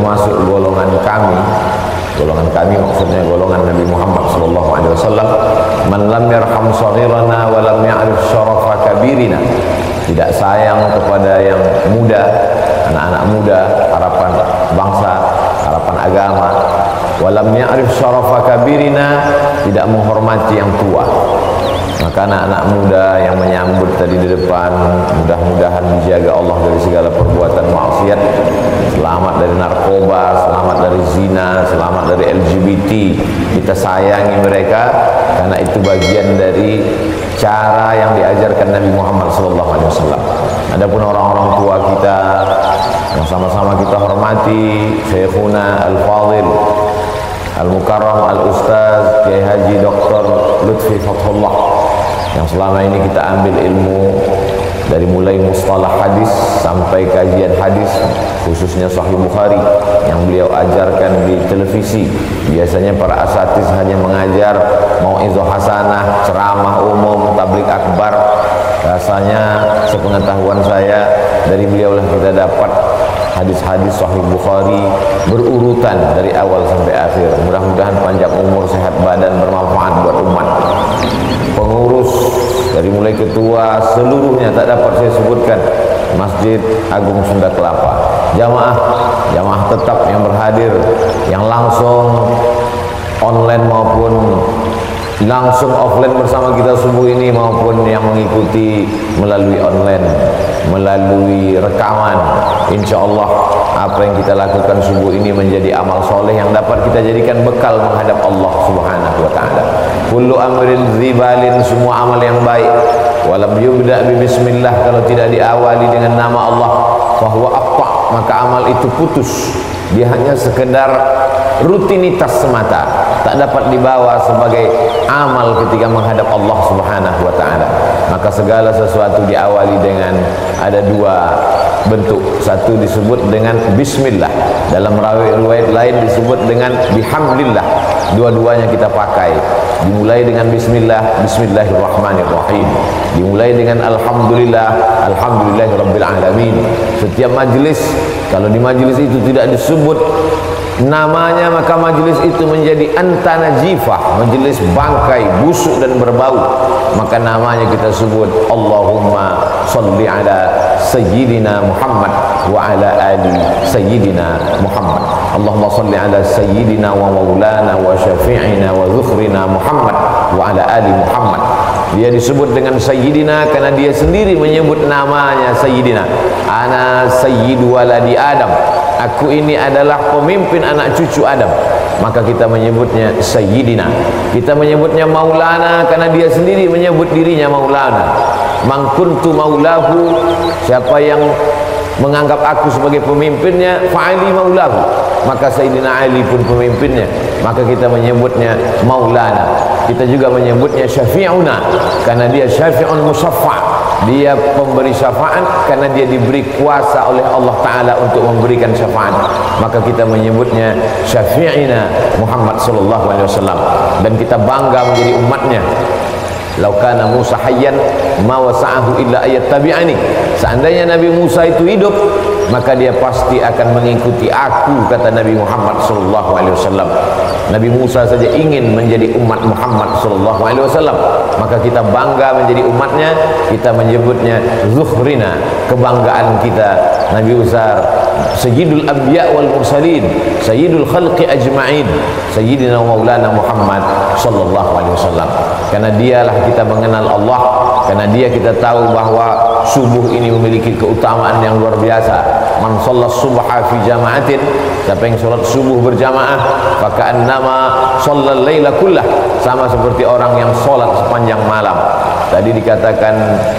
termasuk golongan kami maksudnya golongan Nabi Muhammad SAW, man lam yarham saghirana wa lam ya'rif syarafa kabirina, tidak sayang kepada yang muda, anak-anak muda, harapan bangsa, harapan agama, wa lam ya'rif syarafa kabirina, tidak menghormati yang tua. Maka anak-anak muda yang menyambut tadi di depan, mudah-mudahan dijaga Allah dari segala perbuatan maksiat, selamat dari narkoba, selamat dari zina, selamat dari LGBT. Kita sayangi mereka karena itu bagian dari cara yang diajarkan Nabi Muhammad SAW. Adapun orang-orang tua kita yang sama-sama kita hormati, Syekhuna Al-Fadil Al-Mukarram Al-Ustaz Kiai Haji Dr. Lutfi Fathullah, yang selama ini kita ambil ilmu dari mulai mustalah hadis sampai kajian hadis, khususnya Sahih Bukhari yang beliau ajarkan di televisi. Biasanya para asatiz hanya mengajar mau'izah hasanah, ceramah umum, tabligh akbar. Rasanya sepengetahuan saya dari beliau lah kita dapat hadis-hadis Sahih Bukhari berurutan dari awal sampai akhir. Mudah-mudahan panjang umur, sehat badan, bermanfaat buat umat. Pengurus dari mulai ketua seluruhnya tak dapat saya sebutkan. Masjid Agung Sunda Kelapa, jamaah tetap yang berhadir, yang langsung online maupun langsung offline bersama kita subuh ini, maupun yang mengikuti melalui online, melalui rekaman. Insya Allah apa yang kita lakukan subuh ini menjadi amal soleh yang dapat kita jadikan bekal menghadap Allah Subhanahu wa ta'ala. Kullu amrin zibalin, semua amal yang baik, walam yubda bi bismillah, kalau tidak diawali dengan nama Allah, fahuwa aqta, maka amal itu putus. Dia hanya sekedar rutinitas semata, tak dapat dibawa sebagai amal ketika menghadap Allah Subhanahu wa ta'ala. Maka segala sesuatu diawali dengan ada dua bentuk. Satu disebut dengan bismillah, dalam riwayat lain disebut dengan bihamdillah. Dua-duanya kita pakai. Dimulai dengan bismillah, bismillahirrahmanirrahim. Dimulai dengan alhamdulillah, alhamdulillahirabbil alamin. Setiap majelis, kalau di majelis itu tidak disebut namanya, maka majelis itu menjadi antana jifah, majelis bangkai, busuk dan berbau. Maka namanya kita sebut Allahumma salli ala sayyidina Muhammad wa ala ali sayyidina Muhammad. Allahumma salli ala sayyidina wa maulana wa syafi'ina wa dzukhrina Muhammad wa ala ali Muhammad. Dia disebut dengan sayyidina karena dia sendiri menyebut namanya sayyidina. Ana sayyidu waladi Adam, aku ini adalah pemimpin anak cucu Adam. Maka kita menyebutnya sayyidina. Kita menyebutnya maulana karena dia sendiri menyebut dirinya maulana. Man kuntu maulahu, siapa yang menganggap aku sebagai pemimpinnya, fa'ali maulahu, maka Sayyidina Ali pun pemimpinnya. Maka kita menyebutnya maulana. Kita juga menyebutnya syafi'una karena dia syafi'un musaffa', dia pemberi syafaat karena dia diberi kuasa oleh Allah Ta'ala untuk memberikan syafaat. Maka kita menyebutnya syafi'ina Muhammad sallallahu alaihi wasallam, dan kita bangga menjadi umatnya. Lau kana Musa hayyan ma wasa'ahu illa ayat tabi'ani. Seandainya Nabi Musa itu hidup, maka dia pasti akan mengikuti aku, kata Nabi Muhammad sallallahu alaihi wasallam. Nabi Musa saja ingin menjadi umat Muhammad sallallahu alaihi wasallam, maka kita bangga menjadi umatnya. Kita menyebutnya zuhrina, kebanggaan kita. Nabi besar, sayyidul anbiya wal mursalin, sayyidul khalqi ajma'in, sayyidina maulana Muhammad sallallahu alaihi wasallam. Karena dialah kita mengenal Allah, karena dia kita tahu bahwa subuh ini memiliki keutamaan yang luar biasa. Man shallas subha fi jama'atin, siapa yang salat subuh berjamaah, faka'annama shallal laila kullah, sama seperti orang yang salat sepanjang malam. Tadi dikatakan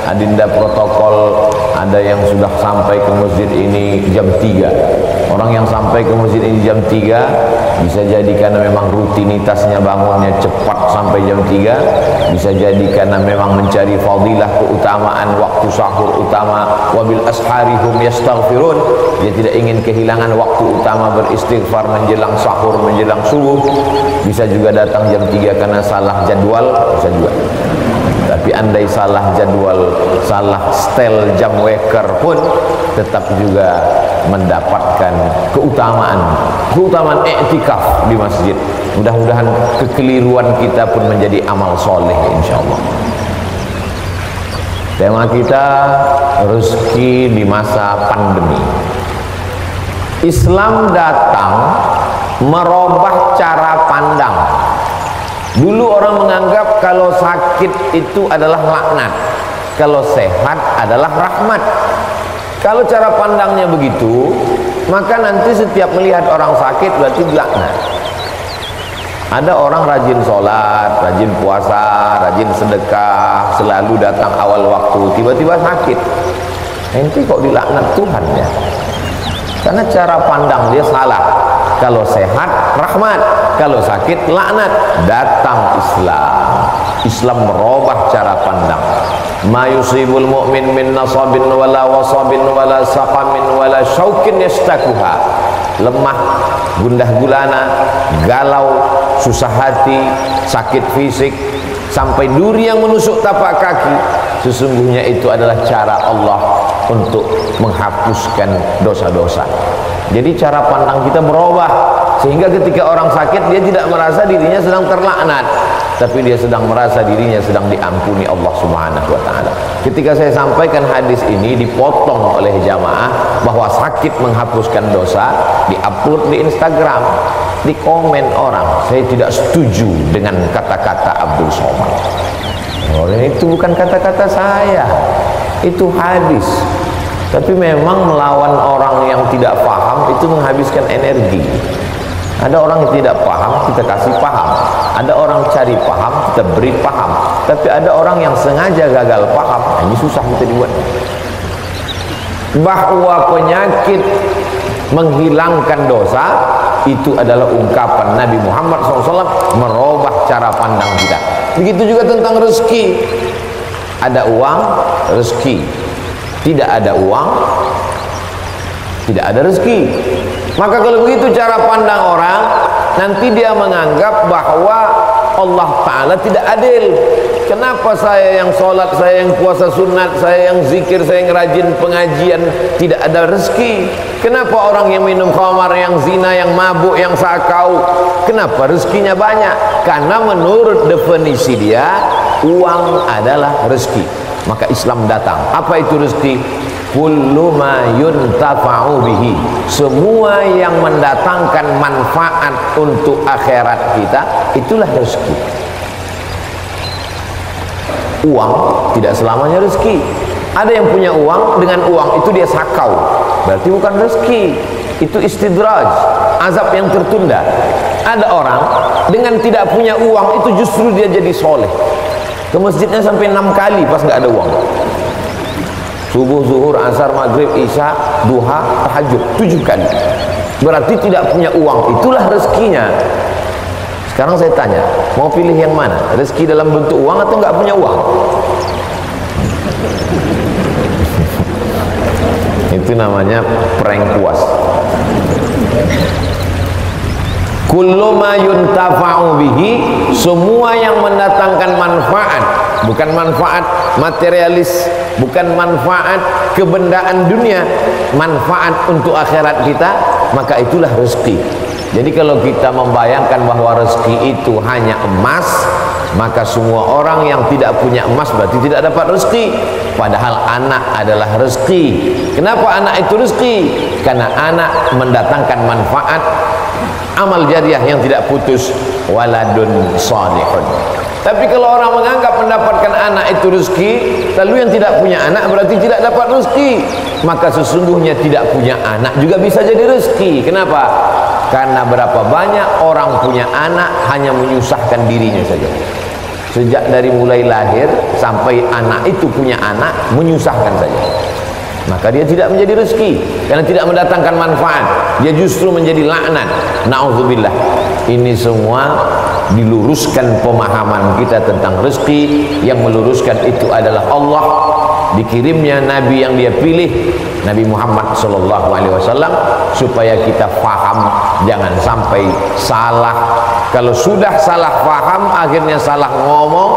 adinda protokol, ada yang sudah sampai ke masjid ini jam 3. Orang yang sampai ke masjid ini jam 3 bisa jadi karena memang rutinitasnya bangunnya cepat sampai jam 3, bisa jadi karena memang mencari fadilah, keutamaan waktu sahur utama. Wabil asharihum yastaghfirun, dia tidak ingin kehilangan waktu utama beristighfar menjelang sahur, menjelang subuh. Bisa juga datang jam 3 karena salah jadwal, bisa juga. Tapi andai salah jadwal, salah setel jam waker pun tetap juga mendapatkan keutamaan i'tikaf di masjid. Mudah-mudahan kekeliruan kita pun menjadi amal soleh insyaallah. Tema kita rezeki di masa pandemi. Islam datang merubah cara pandang. Dulu orang menganggap kalau sakit itu adalah laknat, kalau sehat adalah rahmat. Kalau cara pandangnya begitu, maka nanti setiap melihat orang sakit berarti laknat. Ada orang rajin sholat, rajin puasa, rajin sedekah, selalu datang awal waktu, tiba-tiba sakit. Nanti kok dilaknat Tuhan ya? Karena cara pandang dia salah. Kalau sehat rahmat, kalau sakit laknat. Datang Islam merubah cara pandang. Ma yusibul mu'min min nasabin wala wasabin wala saqamin wala syaukin yastakuha. Lemah, gundah gulana, galau, susah hati, sakit fisik, sampai duri yang menusuk tapak kaki, sesungguhnya itu adalah cara Allah untuk menghapuskan dosa-dosa. Jadi cara pandang kita berubah, sehingga ketika orang sakit dia tidak merasa dirinya sedang terlaknat, tapi dia sedang merasa dirinya sedang diampuni Allah Subhanahu wa taala. Ketika saya sampaikan hadis ini, dipotong oleh jamaah bahwa sakit menghapuskan dosa, diupload di Instagram, di komen orang, saya tidak setuju dengan kata-kata Abdul Somad. Itu bukan kata-kata saya, itu hadis. Tapi memang melawan orang yang tidak paham itu menghabiskan energi. Ada orang yang tidak paham, kita kasih paham. Ada orang cari paham, kita beri paham. Tapi ada orang yang sengaja gagal paham, ini susah kita dibuat. Bahwa penyakit menghilangkan dosa itu adalah ungkapan Nabi Muhammad SAW merubah cara pandang kita. Begitu juga tentang rezeki. Ada uang, rezeki. Tidak ada uang, tidak ada rezeki. Maka kalau begitu cara pandang orang, nanti dia menganggap bahwa Allah Ta'ala tidak adil. Kenapa saya yang sholat, saya yang puasa sunat, saya yang zikir, saya yang rajin pengajian tidak ada rezeki? Kenapa orang yang minum khamar, yang zina, yang mabuk, yang sakau, kenapa rezekinya banyak? Karena menurut definisi dia, uang adalah rezeki. Maka Islam datang. Apa itu rezeki? Kullu ma yuntafa'u bihi. Semua yang mendatangkan manfaat untuk akhirat kita, itulah rezeki. Uang tidak selamanya rezeki. Ada yang punya uang, dengan uang itu dia sakau, berarti bukan rezeki, itu istidraj, azab yang tertunda. Ada orang dengan tidak punya uang, itu justru dia jadi soleh. Ke masjidnya sampai 6 kali pas nggak ada uang. Subuh, zuhur, asar, maghrib, isya, duha, tahajud 7 kali. Berarti tidak punya uang, itulah rezekinya. Sekarang saya tanya, mau pilih yang mana? Rezeki dalam bentuk uang atau nggak punya uang? Itu namanya prank puas. Kullu ma yuntafa'u bihi, semua yang mendatangkan manfaat, bukan manfaat materialis, bukan manfaat kebendaan dunia, manfaat untuk akhirat kita, maka itulah rezeki. Jadi kalau kita membayangkan bahwa rezeki itu hanya emas, maka semua orang yang tidak punya emas berarti tidak dapat rezeki. Padahal anak adalah rezeki. Kenapa anak itu rezeki? Karena anak mendatangkan manfaat, amal jariah yang tidak putus, waladun salihun. Tapi kalau orang menganggap mendapatkan anak itu rezeki, lalu yang tidak punya anak berarti tidak dapat rezeki, maka sesungguhnya tidak punya anak juga bisa jadi rezeki. Kenapa? Karena berapa banyak orang punya anak hanya menyusahkan dirinya saja. Sejak dari mulai lahir sampai anak itu punya anak, menyusahkan saja. Maka dia tidak menjadi rezeki, karena tidak mendatangkan manfaat, dia justru menjadi laknat. Na'udzubillah. Ini semua diluruskan pemahaman kita tentang rezeki. Yang meluruskan itu adalah Allah. Dikirimnya Nabi yang dia pilih, Nabi Muhammad SAW, supaya kita faham, jangan sampai salah. Kalau sudah salah faham, akhirnya salah ngomong,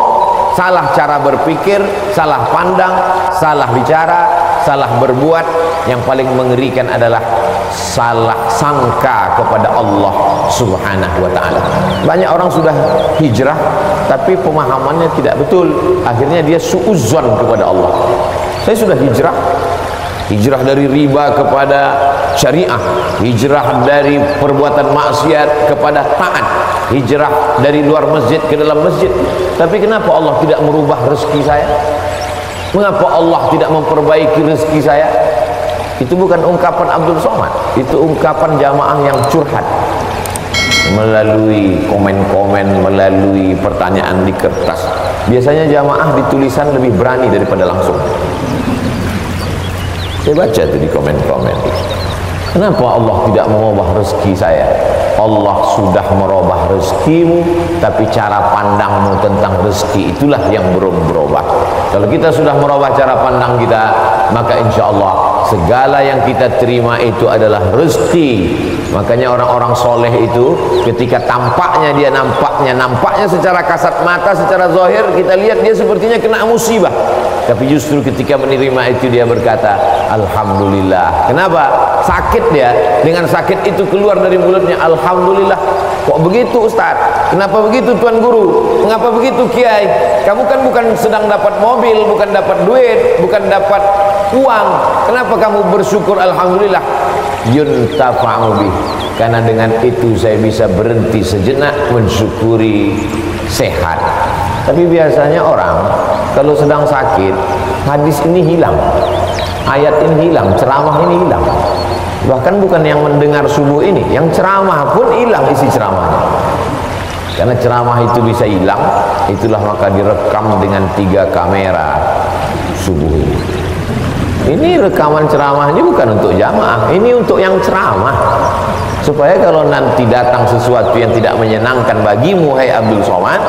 salah cara berpikir, salah pandang, salah bicara, salah berbuat, yang paling mengerikan adalah salah sangka kepada Allah Subhanahu wa ta'ala. Banyak orang sudah hijrah tapi pemahamannya tidak betul, akhirnya dia suudzon kepada Allah. Saya sudah hijrah, hijrah dari riba kepada syariah, hijrah dari perbuatan maksiat kepada taat, hijrah dari luar masjid ke dalam masjid, tapi kenapa Allah tidak merubah rezeki saya? Mengapa Allah tidak memperbaiki rezeki saya? Itu bukan ungkapan Abdul Somad, itu ungkapan jamaah yang curhat melalui komen-komen, melalui pertanyaan di kertas. Biasanya jamaah di tulisan lebih berani daripada langsung. Saya baca tuh di komen-komen, kenapa Allah tidak mengubah rezeki saya? Allah sudah merubah rezekimu, tapi cara pandangmu tentang rezeki itulah yang belum berubah. Kalau kita sudah merubah cara pandang kita, maka insya Allah segala yang kita terima itu adalah rezeki. Makanya orang-orang soleh itu ketika tampaknya dia nampaknya secara kasat mata, secara zahir kita lihat dia sepertinya kena musibah, tapi justru ketika menerima itu dia berkata alhamdulillah. Kenapa? Sakit dia, dengan sakit itu keluar dari mulutnya alhamdulillah. Kok begitu Ustaz? Kenapa begitu Tuan Guru? Mengapa begitu Kiai? Kamu kan bukan sedang dapat mobil, bukan dapat duit, bukan dapat uang, kenapa kamu bersyukur alhamdulillah? Yuntafa'u bih, karena dengan itu saya bisa berhenti sejenak mensyukuri sehat. Tapi biasanya orang kalau sedang sakit, hadis ini hilang, ayat ini hilang, ceramah ini hilang. Bahkan bukan yang mendengar subuh ini, yang ceramah pun hilang isi ceramahnya. Karena ceramah itu bisa hilang, itulah maka direkam dengan 3 kamera subuh ini. Ini rekaman ceramahnya bukan untuk jamaah, ini untuk yang ceramah, supaya kalau nanti datang sesuatu yang tidak menyenangkan bagimu, hai Abdul Somad,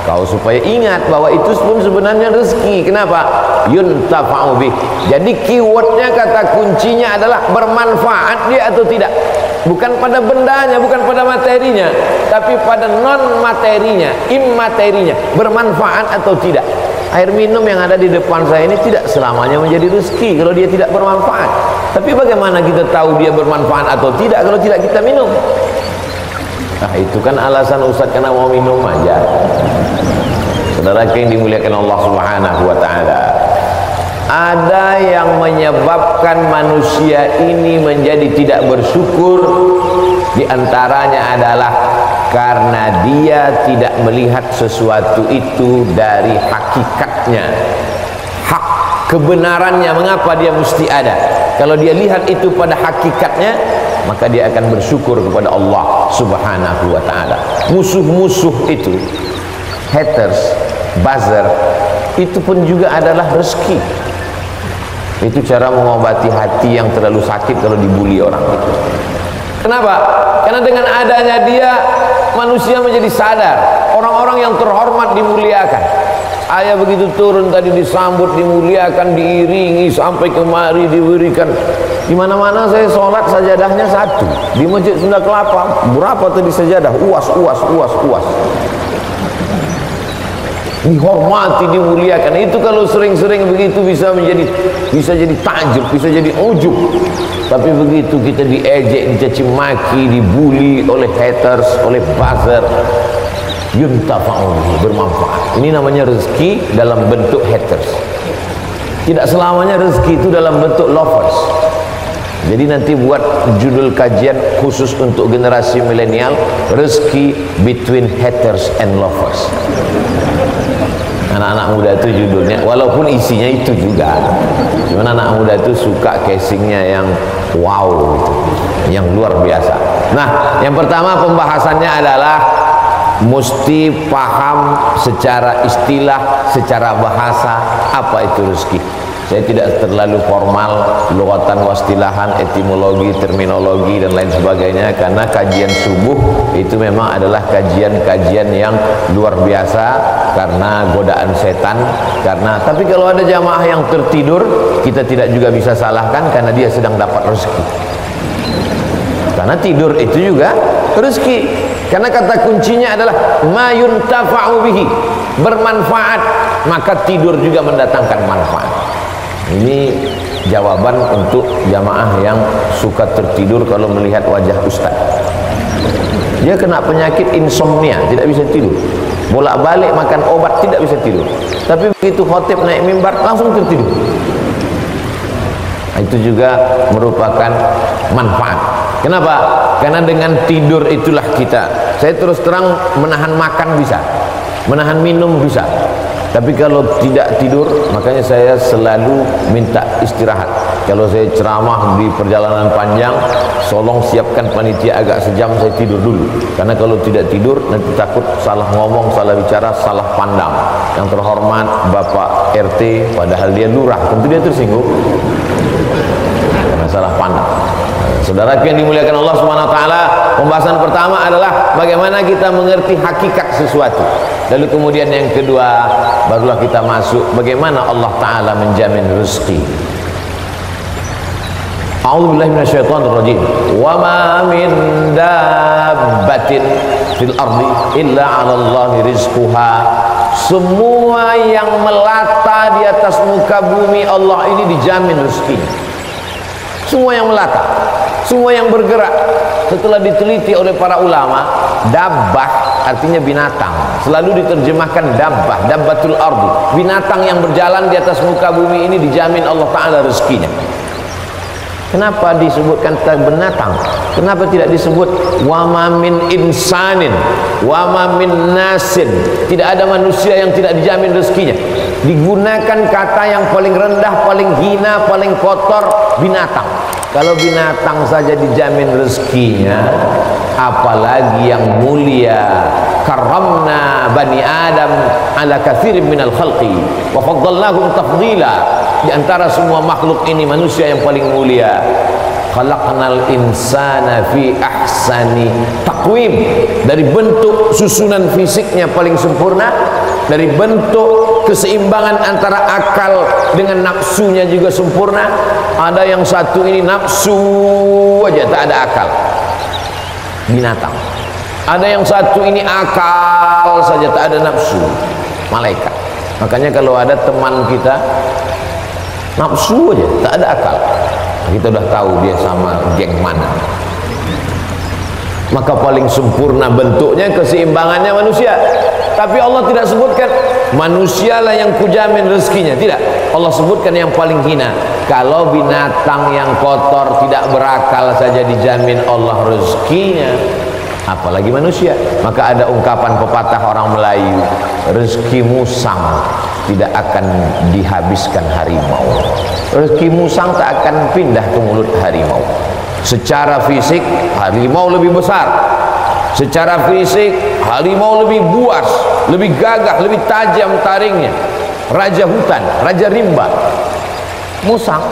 kau supaya ingat bahwa itu pun sebenarnya rezeki. Kenapa? Yuntafa'u bih. Jadi keywordnya, kata kuncinya adalah bermanfaat dia atau tidak. Bukan pada bendanya, bukan pada materinya, tapi pada non materinya, immaterinya, bermanfaat atau tidak. Air minum yang ada di depan saya ini tidak selamanya menjadi rezeki kalau dia tidak bermanfaat. Tapi bagaimana kita tahu dia bermanfaat atau tidak kalau tidak kita minum? Nah, itu kan alasan Ustaz karena mau minum aja. Saudara yang dimuliakan Allah Subhanahu wa ta'ala, ada yang menyebabkan manusia ini menjadi tidak bersyukur. Di antaranya adalah karena dia tidak melihat sesuatu itu dari hakikatnya, hak kebenarannya. Mengapa dia mesti ada? Kalau dia lihat itu pada hakikatnya, maka dia akan bersyukur kepada Allah Subhanahu wa ta'ala. Musuh-musuh itu, haters, buzzer, itu pun juga adalah rezeki. Itu cara mengobati hati yang terlalu sakit kalau dibully orang itu. Kenapa? Karena dengan adanya dia, manusia menjadi sadar. Orang-orang yang terhormat dimuliakan. Saya begitu turun tadi disambut, dimuliakan, diiringi sampai kemari diberikan. Di mana-mana saya sholat sajadahnya 1. Di Masjid Sunda Kelapa berapa tadi sajadah? Uas. Dihormati, dimuliakan. Itu kalau sering-sering begitu bisa jadi takjub, bisa jadi ujub. Tapi begitu kita diejek, dicaci maki, dibully oleh haters, oleh buzzer, yuntafa'u, bermanfaat. Ini namanya rezeki dalam bentuk haters. Tidak selamanya rezeki itu dalam bentuk lovers. Jadi nanti buat judul kajian khusus untuk generasi milenial, rezeki between haters and lovers. Anak-anak muda itu judulnya, walaupun isinya itu juga, cuman anak muda itu suka casingnya yang wow gitu, yang luar biasa. Nah, yang pertama pembahasannya adalah mesti paham secara istilah, secara bahasa apa itu rezeki. Saya tidak terlalu formal, lughatan wastilahan, etimologi, terminologi dan lain sebagainya, karena kajian subuh itu memang adalah kajian-kajian yang luar biasa karena godaan setan. Tapi kalau ada jamaah yang tertidur, kita tidak juga bisa salahkan karena dia sedang dapat rezeki. Karena tidur itu juga rezeki. Karena kata kuncinya adalah ma yuntafa'u bihi, bermanfaat, maka tidur juga mendatangkan manfaat. Ini jawaban untuk jamaah yang suka tertidur kalau melihat wajah ustaz. Dia kena penyakit insomnia, tidak bisa tidur, bolak-balik makan obat tidak bisa tidur, tapi begitu khotib naik mimbar langsung tertidur. Itu juga merupakan manfaat. Kenapa? Karena dengan tidur itulah kita, saya terus terang menahan makan bisa, menahan minum bisa, tapi kalau tidak tidur, makanya saya selalu minta istirahat. Kalau saya ceramah di perjalanan panjang, tolong siapkan panitia agak sejam saya tidur dulu, karena kalau tidak tidur nanti takut salah ngomong, salah bicara, salah pandang. Yang terhormat Bapak RT, padahal dia lurah, tentu dia tersinggung karena salah pandang. Saudaraku yang dimuliakan Allah Subhanahu wa taala, pembahasan pertama adalah bagaimana kita mengerti hakikat sesuatu. Lalu kemudian yang kedua, barulah kita masuk bagaimana Allah taala menjamin rezeki. A'udzubillahi minasyaitonirrajim. Wa ma min dabbatin fil ardi illa 'alallahi rizquha. Semua yang melata di atas muka bumi Allah ini dijamin rezekinya. Semua yang melata, semua yang bergerak. Setelah diteliti oleh para ulama, dabbah artinya binatang, selalu diterjemahkan dabbah, dabbatul ardi. Binatang yang berjalan di atas muka bumi ini dijamin Allah taala rezekinya. Kenapa disebutkan binatang? Kenapa tidak disebut wa ma min insanin, wa ma min nasin? Tidak ada manusia yang tidak dijamin rezekinya. Digunakan kata yang paling rendah, paling hina, paling kotor, binatang. Kalau binatang saja dijamin rezekinya, apalagi yang mulia. Karramna bani Adam ala katsirin minal khalqi wa faddalnahum tafdila. Di antara semua makhluk ini manusia yang paling mulia. Khalaqnal insana fi ahsani taqwim. Dari bentuk susunan fisiknya paling sempurna, dari bentuk keseimbangan antara akal dengan nafsunya juga sempurna. Ada yang satu ini nafsu aja, tak ada akal, binatang. Ada yang satu ini akal saja, tak ada nafsu, malaikat. Makanya kalau ada teman kita nafsu aja, tak ada akal, kita udah tahu dia sama geng mana. Maka paling sempurna bentuknya, keseimbangannya manusia. Tapi Allah tidak sebutkan manusialah yang kujamin rezekinya, tidak. Allah sebutkan yang paling hina. Kalau binatang yang kotor tidak berakal saja dijamin Allah rezekinya, apalagi manusia. Maka ada ungkapan pepatah orang Melayu, rezeki musang tidak akan dihabiskan harimau. Rezeki musang tak akan pindah ke mulut harimau. Secara fisik harimau lebih besar, secara fisik harimau lebih buas, lebih gagah, lebih tajam taringnya. Raja hutan, raja rimba. Musang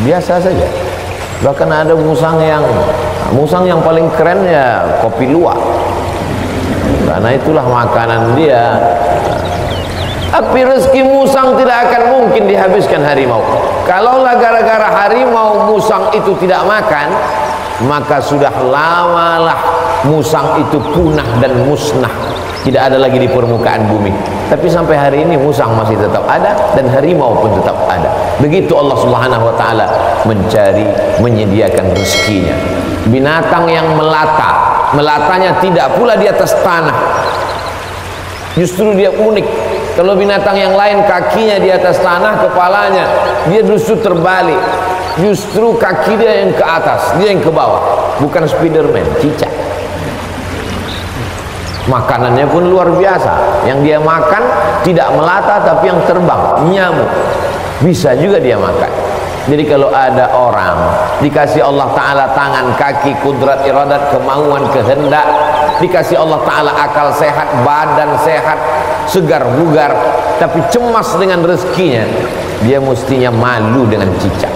biasa saja. Bahkan ada musang yang paling keren ya kopi luwak, karena itulah makanan dia. Tapi rezeki musang tidak akan mungkin dihabiskan harimau. Kalaulah gara-gara harimau musang itu tidak makan, maka sudah lamalah musang itu punah dan musnah, tidak ada lagi di permukaan bumi. Tapi sampai hari ini musang masih tetap ada dan harimau pun tetap ada. Begitu Allah Subhanahu wa taala mencari, menyediakan rezekinya. Binatang yang melata, melatanya tidak pula di atas tanah. Justru dia unik. Kalau binatang yang lain kakinya di atas tanah, kepalanya, dia justru terbalik. Justru kaki dia yang ke atas, dia yang ke bawah. Bukan Spiderman, cicak. Makanannya pun luar biasa. Yang dia makan tidak melata tapi yang terbang, nyamuk. Bisa juga dia makan. Jadi kalau ada orang dikasih Allah Ta'ala tangan, kaki, kudrat, iradat, kemauan, kehendak, dikasih Allah Ta'ala akal sehat, badan sehat, segar bugar, tapi cemas dengan rezekinya, dia mestinya malu dengan cicak.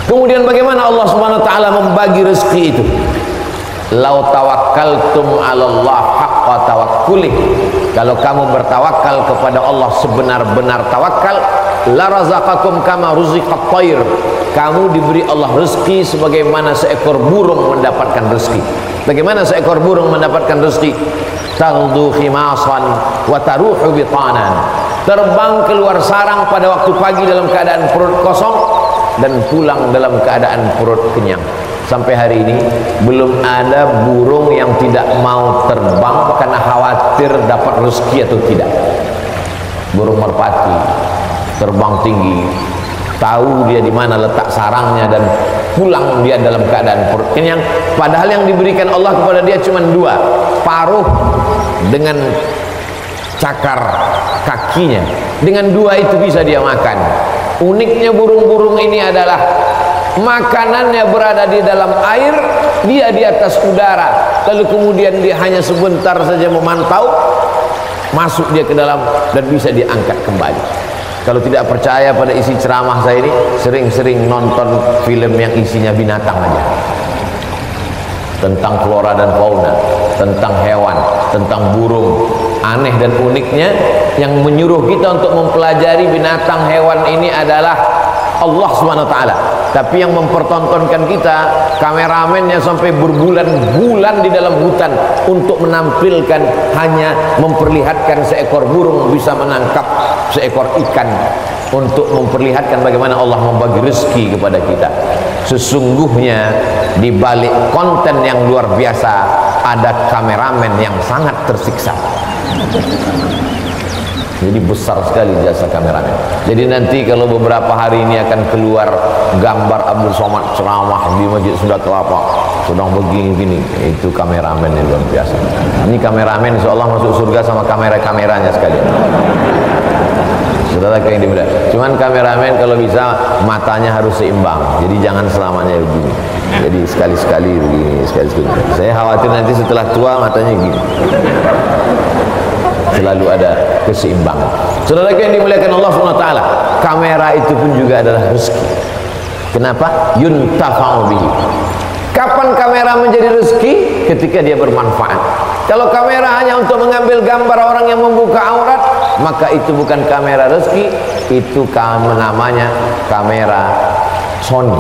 Kemudian bagaimana Allah Subhanahu wa taala membagi rezeki itu? Lau tawakkaltum 'alallah haqqa tawakkuli. Kalau kamu bertawakal kepada Allah sebenar-benar tawakal, la razaqakum kama ruziqat thair. Kamu diberi Allah rezeki sebagaimana seekor burung mendapatkan rezeki. Bagaimana seekor burung mendapatkan rezeki? Taghdu khimasan wa taruhu bitanan. terbang keluar sarang pada waktu pagi dalam keadaan perut kosong dan pulang dalam keadaan perut kenyang. Sampai hari ini belum ada burung yang tidak mau terbang karena khawatir dapat rezeki atau tidak. Burung merpati terbang tinggi, tahu dia di mana letak sarangnya dan pulang dia dalam keadaan perut kenyang. Padahal yang diberikan Allah kepada dia cuma dua, paruh dengan cakar kakinya. Dengan dua itu bisa dia makan. Uniknya burung-burung ini adalah makanannya berada di dalam air, dia di atas udara, lalu kemudian dia hanya sebentar saja memantau, masuk dia ke dalam dan bisa diangkat kembali. Kalau tidak percaya pada isi ceramah saya ini, sering-sering nonton film yang isinya binatang aja, tentang flora dan fauna, tentang hewan, tentang burung. Aneh dan uniknya, yang menyuruh kita untuk mempelajari binatang hewan ini adalah Allah SWT. Tapi yang mempertontonkan kita, kameramennya sampai berbulan-bulan di dalam hutan untuk menampilkan, hanya memperlihatkan seekor burung bisa menangkap seekor ikan, untuk memperlihatkan bagaimana Allah membagi rezeki kepada kita. Sesungguhnya di balik konten yang luar biasa ada kameramen yang sangat tersiksa. Jadi besar sekali jasa kameramen. Jadi nanti kalau beberapa hari ini akan keluar gambar Abdul Somad ceramah di Masjid Sunda Kelapa sedang begini-gini, itu kameramen yang luar biasa. Ini kameramen insya Allah masuk surga sama kamera-kameranya sekalian. Saudara yang dimuliakan. Cuman kameramen kalau bisa matanya harus seimbang. Jadi jangan selamanya begini. Jadi sekali-sekali begini, sekali-sekali. Saya khawatir nanti setelah tua matanya gini. Selalu ada keseimbangan. Saudara yang dimuliakan Allah SWT, kamera itu pun juga adalah rezeki. Kenapa? Yuntafa'u bihi. Kapan kamera menjadi rezeki? Ketika dia bermanfaat. Kalau kamera hanya untuk mengambil gambar orang yang membuka aurat, maka itu bukan kamera rezeki, itu namanya kamera Sony.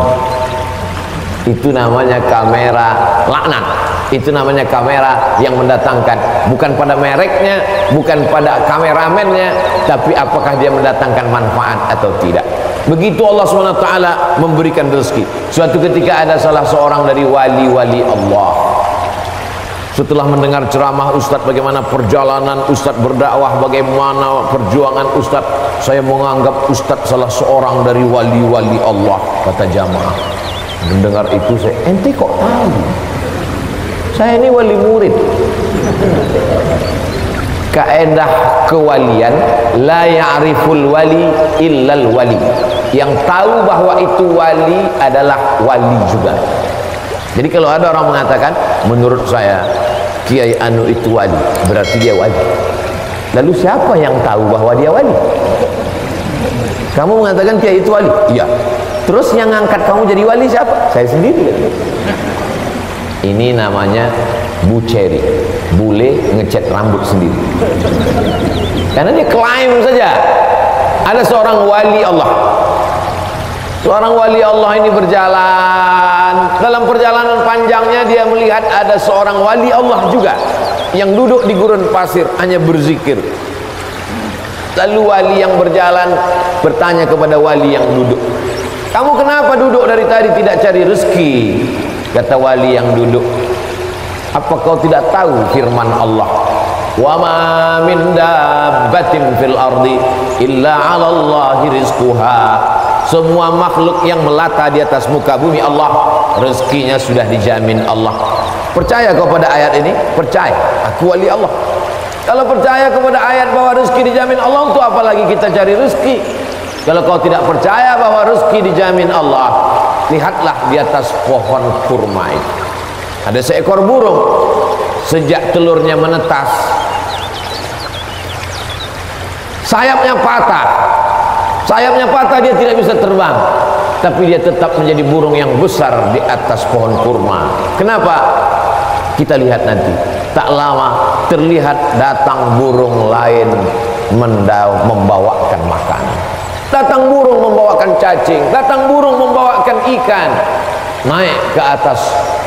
Itu namanya kamera laknat. Itu namanya kamera yang mendatangkan, bukan pada mereknya, bukan pada kameramennya, tapi apakah dia mendatangkan manfaat atau tidak. Begitu Allah SWT memberikan rezeki. Suatu ketika ada salah seorang dari wali-wali Allah, setelah mendengar ceramah Ustadz bagaimana perjalanan Ustadz berdakwah, bagaimana perjuangan Ustadz, saya menganggap Ustadz salah seorang dari wali-wali Allah. Kata jamaah, mendengar itu saya, ente kok tahu? Saya ini wali murid. Kaedah kewalian, la ya'riful wali illal wali. Yang tahu bahwa itu wali adalah wali juga. Jadi kalau ada orang mengatakan, menurut saya Kiai Anu itu wali, berarti dia wali. Lalu siapa yang tahu bahwa dia wali? Kamu mengatakan Kiai itu wali? Iya. Terus yang ngangkat kamu jadi wali siapa? Saya sendiri. Ini namanya buceri, bule ngecat rambut sendiri. Karena dia klaim saja ada seorang wali Allah. Seorang wali Allah ini berjalan, dalam perjalanan panjangnya dia melihat ada seorang wali Allah juga yang duduk di gurun pasir hanya berzikir. Lalu wali yang berjalan bertanya kepada wali yang duduk, kamu kenapa duduk dari tadi tidak cari rezeki? Kata wali yang duduk, apa kau tidak tahu firman Allah, wa ma min dabbatin fil ardi illa 'ala Allahi rizquha. Semua makhluk yang melata di atas muka bumi Allah, rezekinya sudah dijamin Allah. Percaya kau pada ayat ini? Percaya, aku wali Allah. Kalau percaya kepada ayat bahwa rezeki dijamin Allah, untuk apa lagi kita cari rezeki? Kalau kau tidak percaya bahwa rezeki dijamin Allah, lihatlah di atas pohon kurma itu ada seekor burung. Sejak telurnya menetas, sayapnya patah. Sayapnya patah, dia tidak bisa terbang, tapi dia tetap menjadi burung yang besar di atas pohon kurma. Kenapa? Kita lihat nanti. Tak lama terlihat datang burung lain membawakan makanan. Datang burung membawakan cacing, datang burung membawakan ikan. Naik ke atas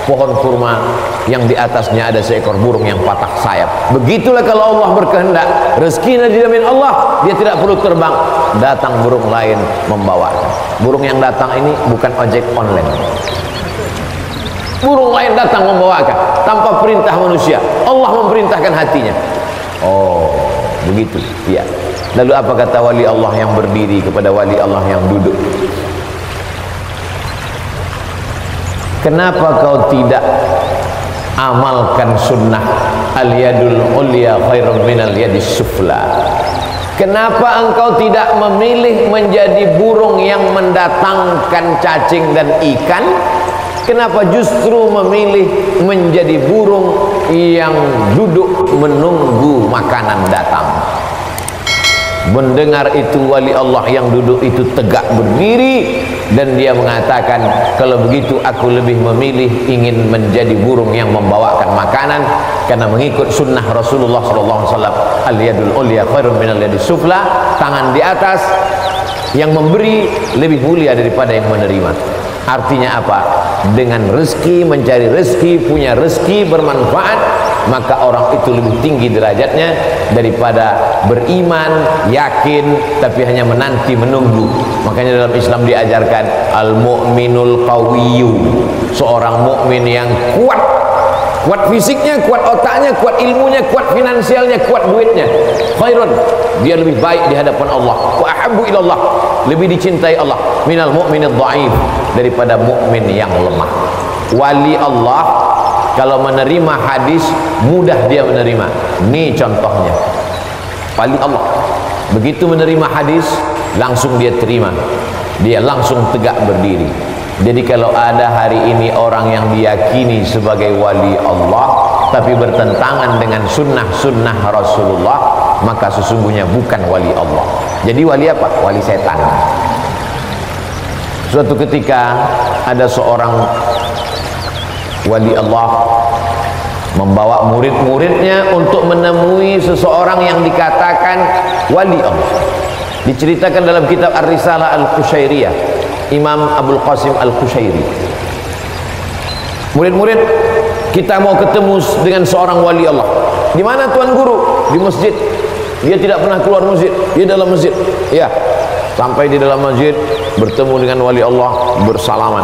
pohon kurma yang di atasnya ada seekor burung yang patah sayap. Begitulah kalau Allah berkehendak, rezekinya dijamin Allah, dia tidak perlu terbang, datang burung lain membawakan. Burung yang datang ini bukan ojek online, burung lain datang membawakan tanpa perintah manusia, Allah memerintahkan hatinya. Oh begitu ya. Lalu apa kata wali Allah yang berdiri kepada wali Allah yang duduk? Kenapa kau tidak amalkan sunnah al-yadul ulya khairun minal yadis sufla? Kenapa engkau tidak memilih menjadi burung yang mendatangkan cacing dan ikan? Kenapa justru memilih menjadi burung yang duduk menunggu makanan datang? Mendengar itu wali Allah yang duduk itu tegak berdiri dan dia mengatakan, kalau begitu aku lebih memilih ingin menjadi burung yang membawakan makanan, karena mengikut sunnah Rasulullah SAW. Al-yadul ulya khairun minal yadis sufla, tangan di atas yang memberi lebih mulia daripada yang menerima. Artinya apa? Dengan rezeki, mencari rezeki, punya rezeki bermanfaat, maka orang itu lebih tinggi derajatnya daripada beriman, yakin, tapi hanya menanti, menunggu. Makanya dalam Islam diajarkan al-mu'minul qawiyyu, seorang mukmin yang kuat, kuat fisiknya, kuat otaknya, kuat ilmunya, kuat finansialnya, kuat duitnya. Khairun, dia lebih baik di hadapan Allah. Wa ahabbu ilallah, lebih dicintai Allah. Minal mu'minid dhaif, daripada mukmin yang lemah. Wali Allah kalau menerima hadis mudah dia menerima. Ini contohnya wali Allah, begitu menerima hadis langsung dia terima, dia langsung tegak berdiri. Jadi kalau ada hari ini orang yang diyakini sebagai wali Allah tapi bertentangan dengan sunnah-sunnah Rasulullah, maka sesungguhnya bukan wali Allah. Jadi wali apa? Wali setan. Suatu ketika ada seorang wali Allah membawa murid-muridnya untuk menemui seseorang yang dikatakan wali Allah. Diceritakan dalam kitab Ar-Risalah Al-Qushairiyah, Imam Abul Qasim Al-Qushairi. Murid-murid, kita mau ketemu dengan seorang wali Allah. Di mana Tuan Guru? Di masjid. Dia tidak pernah keluar masjid, dia dalam masjid. Ya, sampai di dalam masjid bertemu dengan wali Allah, bersalaman.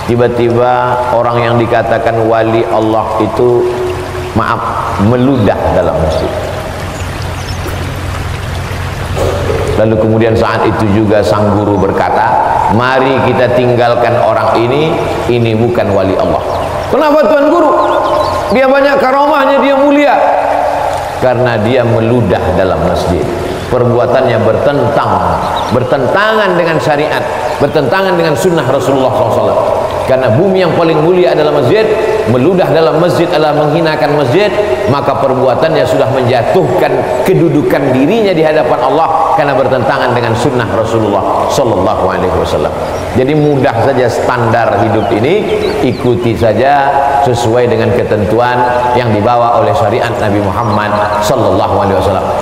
Tiba-tiba orang yang dikatakan wali Allah itu, maaf, meludah dalam masjid. Lalu kemudian saat itu juga sang guru berkata, mari kita tinggalkan orang ini bukan wali Allah. Kenapa Tuan Guru? Dia banyak karamahnya, dia mulia. Karena dia meludah dalam masjid. Perbuatannya bertentangan dengan syariat, bertentangan dengan sunnah Rasulullah SAW. Karena bumi yang paling mulia adalah masjid, meludah dalam masjid adalah menghinakan masjid, maka perbuatannya sudah menjatuhkan kedudukan dirinya di hadapan Allah karena bertentangan dengan sunnah Rasulullah SAW. Jadi mudah saja standar hidup ini, ikuti saja sesuai dengan ketentuan yang dibawa oleh syariat Nabi Muhammad SAW,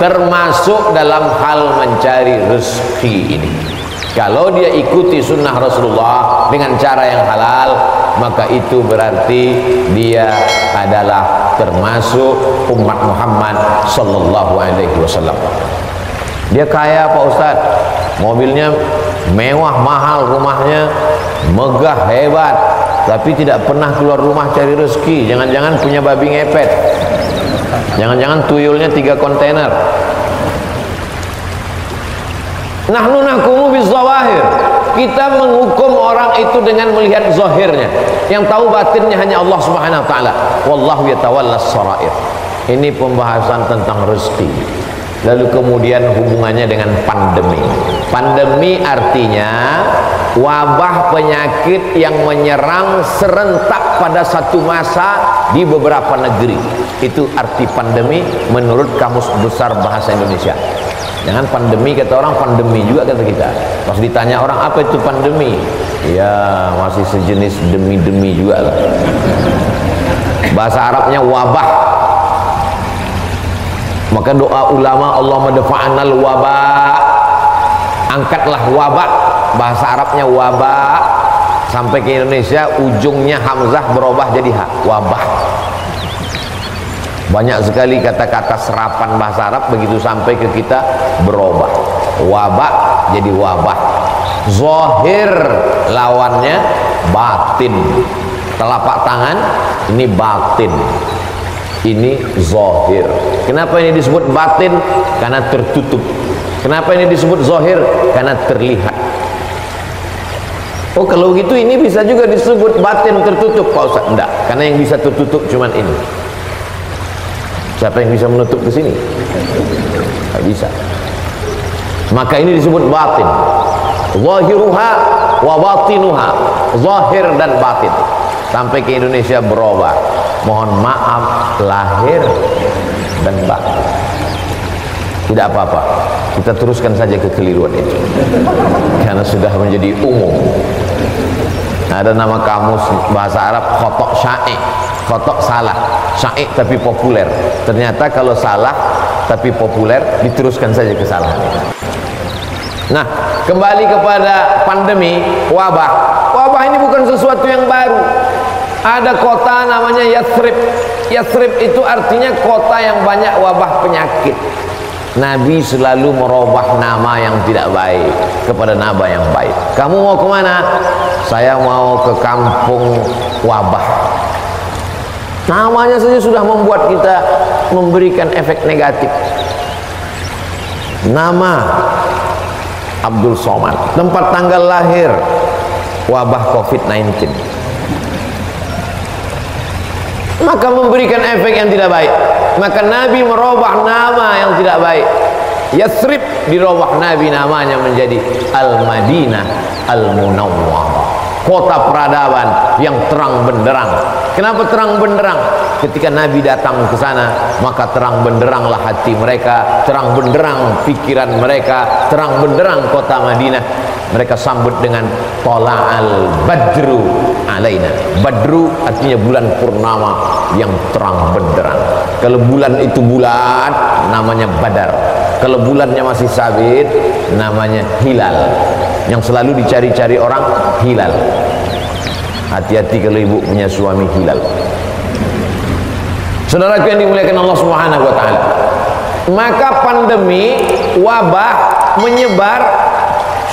termasuk dalam hal mencari rezeki ini. Kalau dia ikuti sunnah Rasulullah dengan cara yang halal, maka itu berarti dia adalah termasuk umat Muhammad SAW. Dia kaya Pak Ustadz, mobilnya mewah, mahal, rumahnya megah, hebat, tapi tidak pernah keluar rumah cari rezeki. Jangan-jangan punya babi ngepet, jangan-jangan tuyulnya 3 kontainer. Nahnu nahkumu bizawahir, kita menghukum orang itu dengan melihat zahirnya. Yang tahu batinnya hanya Allah Subhanahu wa taala. Wallahu yatawallas sarair. Ini pembahasan tentang rezeki. Lalu kemudian hubungannya dengan pandemi. Pandemi artinya wabah penyakit yang menyerang serentak pada satu masa di beberapa negeri. Itu arti pandemi menurut Kamus Besar Bahasa Indonesia. Jangan pandemi, kata orang, pandemi juga kata kita. Pas ditanya orang apa itu pandemi, ya masih sejenis demi-demi juga lah. Bahasa Arabnya wabah. Maka doa ulama, Allahumma dafa'anal wabah, angkatlah wabah. Bahasa Arabnya wabah, sampai ke Indonesia ujungnya hamzah berubah jadi ha, wabah. Banyak sekali kata-kata serapan bahasa Arab begitu sampai ke kita berubah. Wabah jadi wabah. Zahir lawannya batin. Telapak tangan ini batin. Ini zahir. Kenapa ini disebut batin? Karena tertutup. Kenapa ini disebut zahir? Karena terlihat. Oh, kalau gitu ini bisa juga disebut batin tertutup, Pak Ustaz? Enggak, karena yang bisa tertutup cuman ini. Siapa yang bisa menutup ke sini? Tidak bisa. Maka ini disebut batin. Zahiruha wa batinuha. Zahir dan batin. Sampai ke Indonesia berubah. Mohon maaf, lahir dan batin. Tidak apa-apa, kita teruskan saja kekeliruan itu. Karena sudah menjadi umum. Ada nama kamus bahasa Arab khotok sya'i. Khotok salah, sya'i tapi populer. Ternyata kalau salah tapi populer, diteruskan saja kesalahan. Nah, kembali kepada pandemi wabah. Wabah ini bukan sesuatu yang baru. Ada kota namanya Yathrib. Yathrib itu artinya kota yang banyak wabah penyakit. Nabi selalu merubah nama yang tidak baik kepada nama yang baik. Kamu mau kemana? Saya mau ke kampung wabah. Namanya saja sudah membuat kita memberikan efek negatif. Nama Abdul Somad, tempat tanggal lahir wabah COVID-19. Maka memberikan efek yang tidak baik. Maka Nabi merubah nama yang tidak baik. Yathrib dirubah Nabi namanya menjadi Al-Madinah Al-Munawwarah, kota peradaban yang terang benderang. Kenapa terang benderang? Ketika Nabi datang ke sana, maka terang benderanglah hati mereka, terang benderang pikiran mereka, terang benderang kota Madinah. Mereka sambut dengan Tola'al Badru alaina. Badru artinya bulan purnama yang terang benderang. Kalau bulan itu bulat, namanya Badar. Kalau bulannya masih sabit, namanya hilal. Yang selalu dicari-cari orang, hilal. Hati-hati kalau ibu punya suami hilal. Saudaraku yang dimuliakan Allah Subhanahu wa taala. Maka pandemi wabah menyebar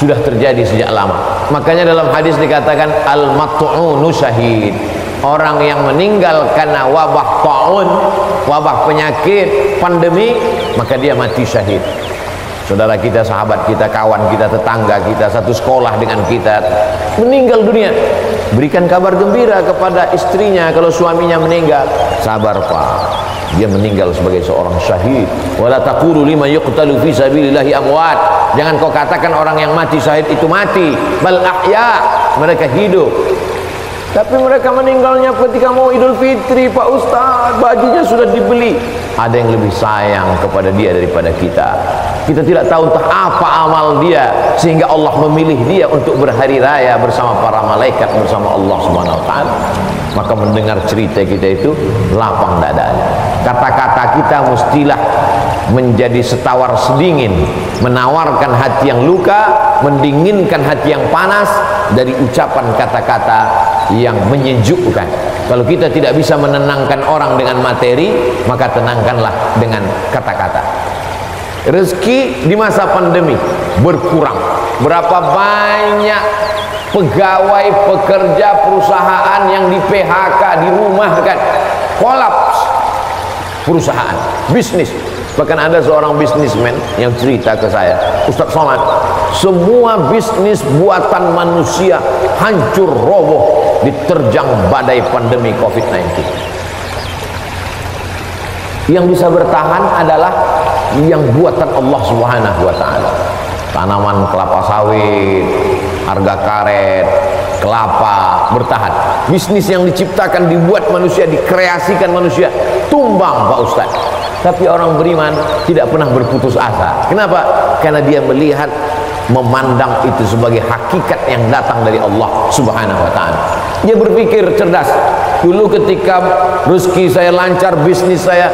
sudah terjadi sejak lama. Makanya dalam hadis dikatakan al-mat'unu syahid. Orang yang meninggal karena wabah ta'un, wabah penyakit, pandemi, maka dia mati syahid. Saudara kita, sahabat kita, kawan kita, tetangga kita, satu sekolah dengan kita, meninggal dunia. Berikan kabar gembira kepada istrinya kalau suaminya meninggal. Sabar Pak, dia meninggal sebagai seorang syahid. Wala taqulu liman yuqtalu fi sabilillahi amwat. Jangan kau katakan orang yang mati syahid itu mati. Bal ahya, mereka hidup. Tapi mereka meninggalnya ketika mau Idul Fitri, Pak Ustaz, bajunya sudah dibeli. Ada yang lebih sayang kepada dia daripada kita. Kita tidak tahu entah apa amal dia sehingga Allah memilih dia untuk berhari raya bersama para malaikat, bersama Allah Subhanahu wa taala. Maka mendengar cerita kita itu lapang dadanya. Kata-kata kita mestilah menjadi setawar sedingin, menawarkan hati yang luka, mendinginkan hati yang panas dari ucapan kata-kata yang menyejukkan. Kalau kita tidak bisa menenangkan orang dengan materi, maka tenangkanlah dengan kata-kata. Rezeki di masa pandemi berkurang. Berapa banyak pegawai, pekerja perusahaan yang di PHK, dirumahkan, kolaps perusahaan, bisnis. Bahkan ada seorang bisnismen yang cerita ke saya, Ustaz Somad, semua bisnis buatan manusia hancur roboh diterjang badai pandemi COVID-19. Yang bisa bertahan adalah yang buatan Allah Subhanahu wa taala. Tanaman kelapa sawit, harga karet, kelapa bertahan. Bisnis yang diciptakan, dibuat manusia, dikreasikan manusia, tumbang Pak Ustaz. Tapi orang beriman tidak pernah berputus asa. Kenapa? Karena dia melihat, memandang itu sebagai hakikat yang datang dari Allah Subhanahu wa taala. Dia berpikir cerdas, Dulu ketika rezeki saya lancar, bisnis saya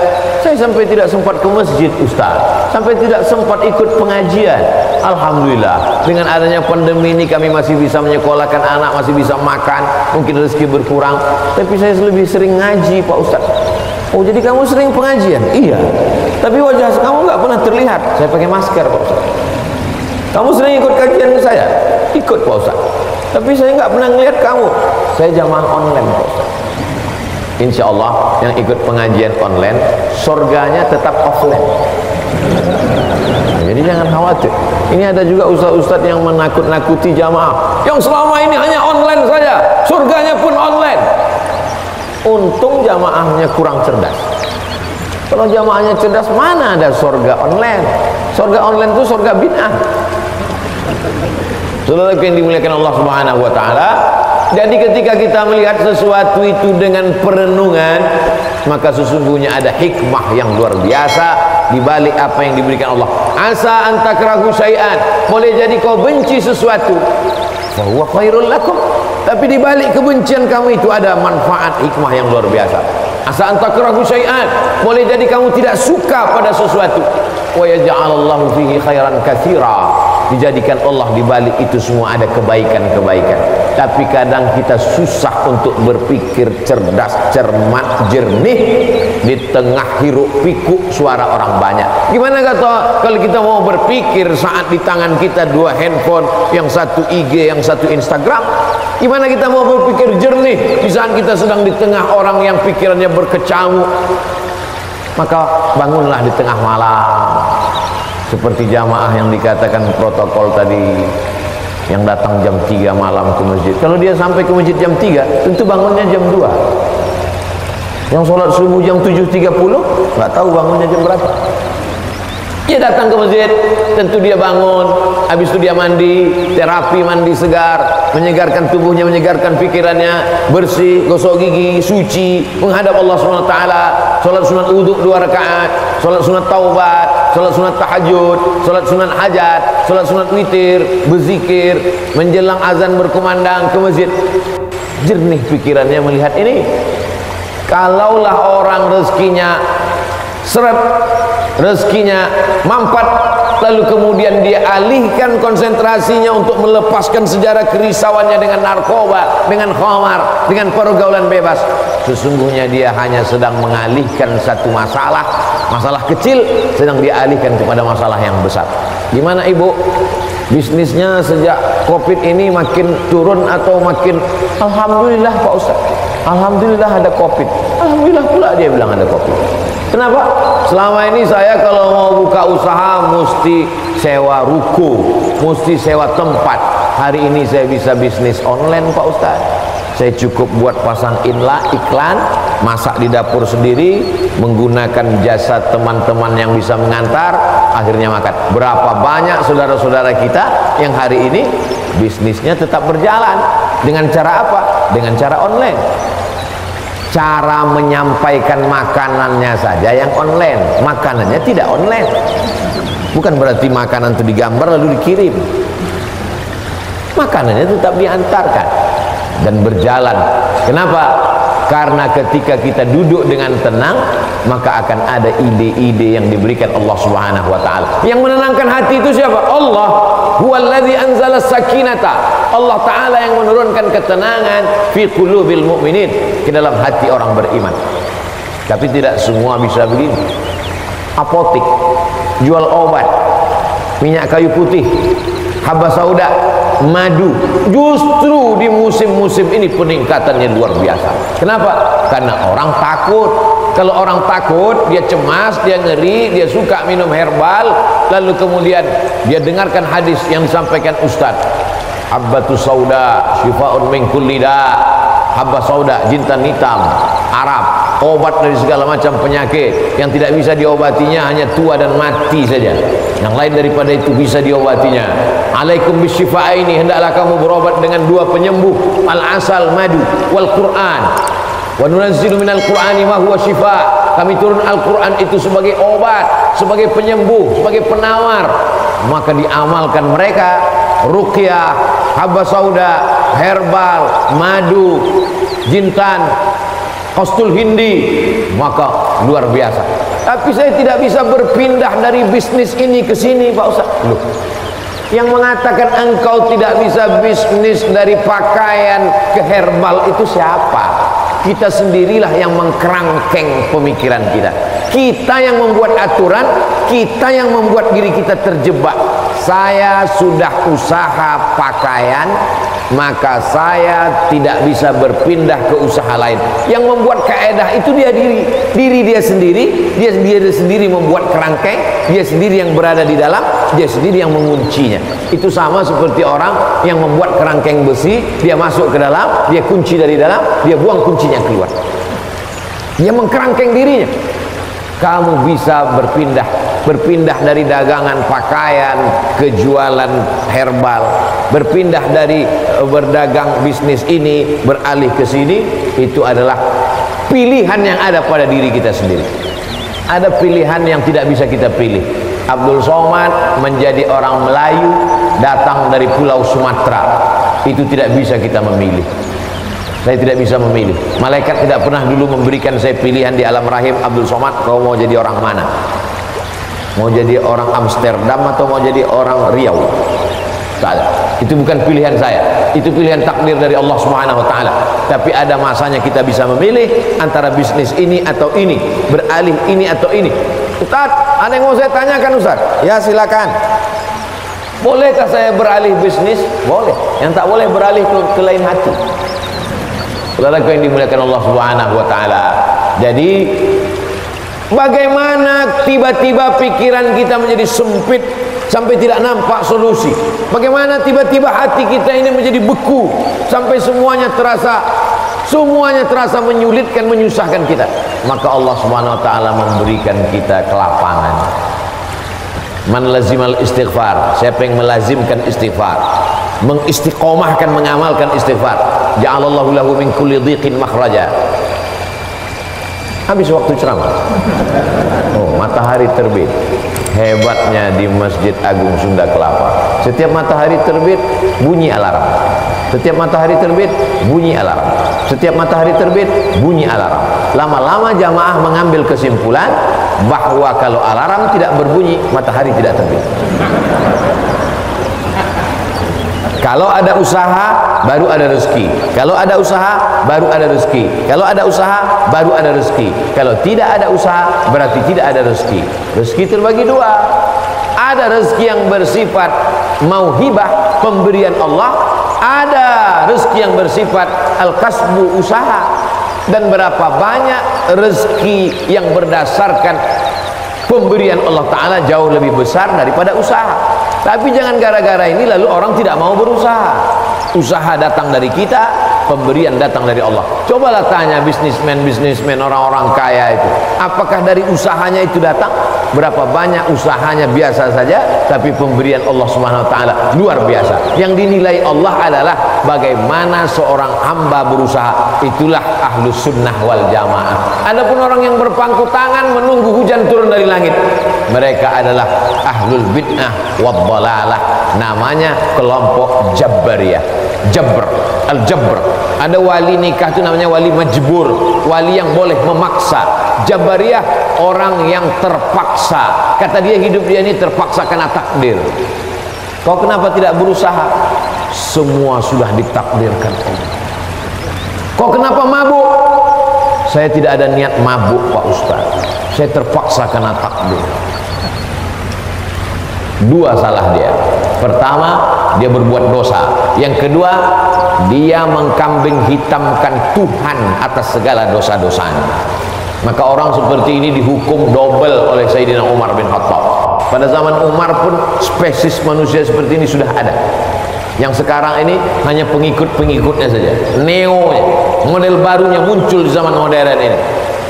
sampai tidak sempat ke masjid Ustaz, sampai tidak sempat ikut pengajian. Alhamdulillah, dengan adanya pandemi ini kami masih bisa menyekolahkan anak, masih bisa makan, mungkin rezeki berkurang, tapi saya lebih sering ngaji Pak Ustaz. Oh, jadi kamu sering pengajian? Iya, tapi wajah kamu nggak pernah terlihat. Saya pakai masker Pak Ustaz. Kamu sering ikut kajian saya? Ikut Pak Ustaz, tapi saya nggak pernah ngelihat kamu. Saya jamaah online Pak Ustaz. Insya Allah yang ikut pengajian online, surganya tetap offline. Jadi jangan khawatir. Ini ada juga ustaz-ustaz yang menakut-nakuti jamaah, yang selama ini hanya online saja, surganya pun online. Untung jamaahnya kurang cerdas. Kalau jamaahnya cerdas, mana ada surga online? Surga online itu surga bid'ah. Saudara yang dimuliakan Allah Subhanahu wa taala, jadi ketika kita melihat sesuatu itu dengan perenungan, maka sesungguhnya ada hikmah yang luar biasa di balik apa yang diberikan Allah. Asa an takrahu syai'an, boleh jadi kau benci sesuatu, fa huwa khairul lakum, tapi di balik kebencian kamu itu ada manfaat hikmah yang luar biasa. Asa an takrahu syai'an, boleh jadi kamu tidak suka pada sesuatu, wa yaj'alallahu fihi khairan katsira, dijadikan Allah di balik itu semua ada kebaikan-kebaikan. Tapi kadang kita susah untuk berpikir cerdas, cermat, jernih di tengah hiruk pikuk suara orang banyak. Gimana kata kalau kita mau berpikir saat di tangan kita dua handphone, yang satu IG, yang satu Instagram? Gimana kita mau berpikir jernih di saat kita sedang di tengah orang yang pikirannya berkecamuk? Maka bangunlah di tengah malam, seperti jamaah yang dikatakan protokol tadi, yang datang jam 3 malam ke masjid. Kalau dia sampai ke masjid jam 3, tentu bangunnya jam 2. Yang sholat subuh jam 7.30, nggak tahu bangunnya jam berapa. Dia datang ke masjid, tentu dia bangun, habis itu dia mandi, terapi mandi segar, menyegarkan tubuhnya, menyegarkan pikirannya, bersih, gosok gigi, suci, menghadap Allah SWT, sholat sunat wudhu 2 rakaat, sholat sunat taubat, sholat sunat tahajud, sholat sunat hajat, sholat sunat witir, berzikir, menjelang azan berkumandang ke masjid. Jernih pikirannya melihat ini. Kalaulah orang rezekinya seret, rezekinya mampat, lalu kemudian dia alihkan konsentrasinya untuk melepaskan sejarah kerisauannya dengan narkoba, dengan khamar, dengan pergaulan bebas, sesungguhnya dia hanya sedang mengalihkan satu masalah kecil, sedang dialihkan kepada masalah yang besar. Gimana ibu? Bisnisnya sejak Covid ini makin turun atau makin? Alhamdulillah Pak Ustaz, alhamdulillah ada Covid. Alhamdulillah pula dia bilang ada Covid. Kenapa? Selama ini saya kalau mau buka usaha mesti sewa ruko, mesti sewa tempat. Hari ini saya bisa bisnis online Pak Ustaz. Saya cukup buat pasang iklan, masak di dapur sendiri, menggunakan jasa teman-teman yang bisa mengantar, akhirnya makan. Berapa banyak saudara-saudara kita yang hari ini bisnisnya tetap berjalan. Dengan cara apa? Dengan cara online. Cara menyampaikan makanannya saja yang online, makanannya tidak online. Bukan berarti makanan itu digambar lalu dikirim. Makanannya tetap diantarkan dan berjalan. Kenapa? Karena ketika kita duduk dengan tenang, maka akan ada ide-ide yang diberikan Allah Subhanahu wa taala. Yang menenangkan hati itu siapa? Allah. Huwallazi anzala sakinata. Allah taala yang menurunkan ketenangan fi qulubil mu'minin, ke dalam hati orang beriman. Tapi tidak semua bisa begini. Apotik, jual obat, minyak kayu putih, habba sauda, madu, justru di musim-musim ini peningkatannya luar biasa. Kenapa? Karena orang takut. Kalau orang takut, dia cemas, dia ngeri, dia suka minum herbal, lalu kemudian dia dengarkan hadis yang disampaikan Ustaz, habbatu sauda syifa'un min kulli da. Habba sauda, jintan hitam Arab, obat dari segala macam penyakit. Yang tidak bisa diobatinya hanya tua dan mati saja. Yang lain daripada itu bisa diobatinya. Alaikum bisyifa'aini, hendaklah kamu berobat dengan 2 penyembuh, al-asal, madu, wal Qur'an. Wa nunazzilu minal Qur'ani ma huwa syifa. Kami turun Al-Qur'an itu sebagai obat, sebagai penyembuh, sebagai penawar. Maka diamalkan mereka ruqyah, habba sauda, herbal, madu, jintan, Qastul Hindi, maka luar biasa. Tapi saya tidak bisa berpindah dari bisnis ini ke sini, Pak Ustaz. Loh, yang mengatakan engkau tidak bisa bisnis dari pakaian ke herbal itu siapa? Kita sendirilah yang mengkerangkeng pemikiran kita. Kita yang membuat aturan, kita yang membuat diri kita terjebak. Saya sudah usaha pakaian, maka saya tidak bisa berpindah ke usaha lain. Yang membuat kaedah itu diri dia sendiri, dia sendiri membuat kerangkeng, dia sendiri yang berada di dalam, dia sendiri yang menguncinya. Itu sama seperti orang yang membuat kerangkeng besi, dia masuk ke dalam, dia kunci dari dalam, dia buang kuncinya keluar. Dia mengkerangkeng dirinya. Kamu bisa berpindah dari dagangan pakaian ke jualan herbal, berpindah dari berdagang bisnis ini beralih ke sini. Itu adalah pilihan yang ada pada diri kita sendiri. Ada pilihan yang tidak bisa kita pilih. Abdul Somad menjadi orang Melayu, datang dari Pulau Sumatera, itu tidak bisa kita memilih. Saya tidak bisa memilih. Malaikat tidak pernah dulu memberikan saya pilihan di alam rahim, Abdul Somad, kau mau jadi orang mana? Mau jadi orang Amsterdam atau mau jadi orang Riau? Tak ada. Itu bukan pilihan saya. Itu pilihan takdir dari Allah Subhanahu wa taala. Tapi ada masanya kita bisa memilih antara bisnis ini atau ini, beralih ini atau ini. Ustaz, ada yang mau saya tanyakan, Ustaz? Ya, silakan. Bolehkah saya beralih bisnis? Boleh. Yang tak boleh beralih ke lain hati. Saudaraku yang dimuliakan Allah Subhanahu wa taala. Jadi bagaimana tiba-tiba pikiran kita menjadi sempit sampai tidak nampak solusi? Bagaimana tiba-tiba hati kita ini menjadi beku sampai semuanya terasa menyulitkan, menyusahkan kita? Maka Allah Subhanahu wa taala memberikan kita kelapangan. Man lazimal istighfar, siapa yang melazimkan istighfar, mengistiqomahkan, mengamalkan istighfar, ja'alallahu lahu min kulli dhiqin makhraja. Habis waktu ceramah. Oh, matahari terbit. Hebatnya di Masjid Agung Sunda Kelapa, setiap matahari terbit bunyi alarm. Setiap matahari terbit bunyi alarm. Setiap matahari terbit bunyi alarm. Lama-lama jamaah mengambil kesimpulan bahwa kalau alarm tidak berbunyi, matahari tidak terbit. Kalau ada usaha, baru ada rezeki. Kalau ada usaha, baru ada rezeki. Kalau ada usaha, baru ada rezeki. Kalau tidak ada usaha, berarti tidak ada rezeki. Rezeki terbagi dua. Ada rezeki yang bersifat mauhibah, pemberian Allah. Ada rezeki yang bersifat al-kasbu, usaha. Dan berapa banyak rezeki yang berdasarkan pemberian Allah Ta'ala jauh lebih besar daripada usaha. Tapi jangan gara-gara ini lalu orang tidak mau berusaha. Usaha datang dari kita, pemberian datang dari Allah. Cobalah tanya bisnismen orang-orang kaya itu, apakah dari usahanya itu datang? Berapa banyak usahanya biasa saja, tapi pemberian Allah Subhanahu wa taala luar biasa. Yang dinilai Allah adalah bagaimana seorang hamba berusaha. Itulah ahlus sunnah wal jamaah. Adapun orang yang berpangku tangan menunggu hujan turun dari langit, mereka adalah ahlul bid'ah wad dhalalah. Namanya kelompok Jabbariyah. Jabr, al-jabr. Ada wali nikah itu namanya wali majbur, wali yang boleh memaksa. Jabbariyah orang yang terpaksa. Kata dia, hidup dia ini terpaksa karena takdir. Kau kenapa tidak berusaha? Semua sudah ditakdirkan Allah. Kau kenapa mabuk? Saya tidak ada niat mabuk, Pak Ustaz. Saya terpaksa karena takdir. Dua salah dia. Pertama, dia berbuat dosa. Yang kedua, dia mengkambing hitamkan Tuhan atas segala dosa-dosanya. Maka orang seperti ini dihukum double oleh Sayyidina Umar bin Khattab. Pada zaman Umar pun spesies manusia seperti ini sudah ada. Yang sekarang ini hanya pengikut-pengikutnya saja, neonya, model barunya muncul di zaman modern ini.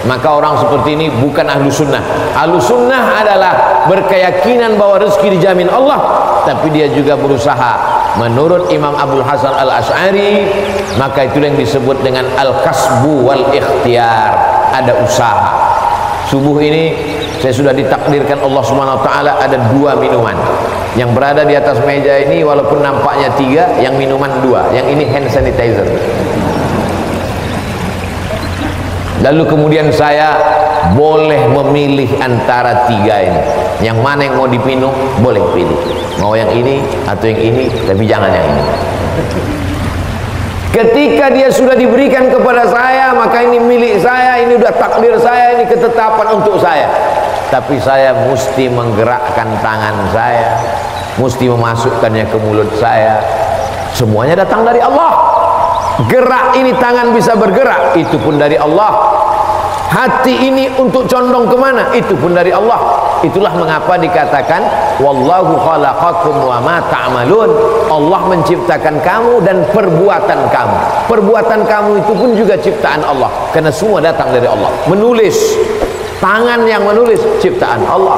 Maka orang seperti ini bukan ahlu sunnah. Ahlu sunnah adalah berkeyakinan bahwa rezeki dijamin Allah, tapi dia juga berusaha. Menurut Imam Abdul Hasan al-Ash'ari, maka itu yang disebut dengan al-kasbu wal ikhtiar. Ada usaha. Subuh ini saya sudah ditakdirkan Allah Subhanahu wa taala ada 2 minuman. Yang berada di atas meja ini walaupun nampaknya 3, yang minuman 2. Yang ini hand sanitizer. Lalu kemudian saya boleh memilih antara tiga ini. Yang mana yang mau dipinum, boleh pilih. Mau yang ini atau yang ini, tapi jangan yang ini. Ketika dia sudah diberikan kepada saya, maka ini milik saya, ini udah takdir saya, ini ketetapan untuk saya. Tapi saya mesti menggerakkan tangan saya, mesti memasukkannya ke mulut saya. Semuanya datang dari Allah. Gerak ini tangan bisa bergerak, itu pun dari Allah. Hati ini untuk condong kemana, itu pun dari Allah. Itulah mengapa dikatakan wallahu khalaqakum wa ma ta'malun. Allah menciptakan kamu dan perbuatan kamu. Perbuatan kamu itu pun juga ciptaan Allah, karena semua datang dari Allah. Menulis, tangan yang menulis ciptaan Allah.